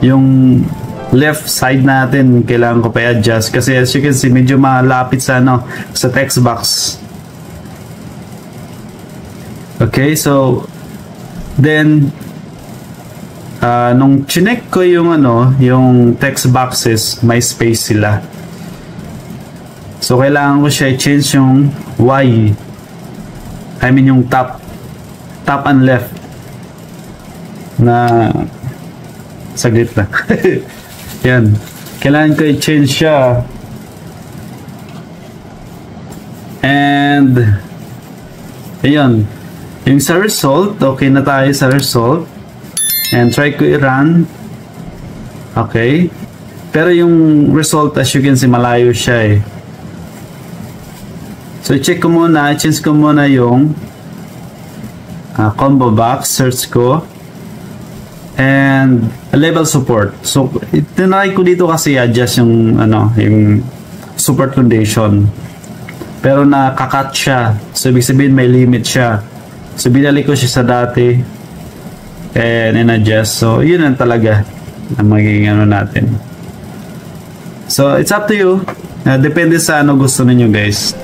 yung left side natin kailangan ko pa i-adjust kasi as you can see medyo malapit sa ano sa text box. Okay, so then nung chinek ko yung ano yung text boxes, may space sila. So kailangan ko siya i-change yung Y, I mean yung top and left na saglit na. Yan, kailangan ko i-change siya. And ayun, yung sa result, okay na tayo sa result. And try ko i-run. Okay, pero yung result as you can see malayo siya eh. So check ko muna, change ko muna yung combo box, search ko and level support. So tinry ko dito kasi adjust yung ano, yung support condition. Pero nakakat siya. So ibig sabihin may limit siya. So binalik ko siya sa dati and in-adjust. So yun lang talaga ang magiging ano natin. So it's up to you. Depende sa ano gusto ninyo guys.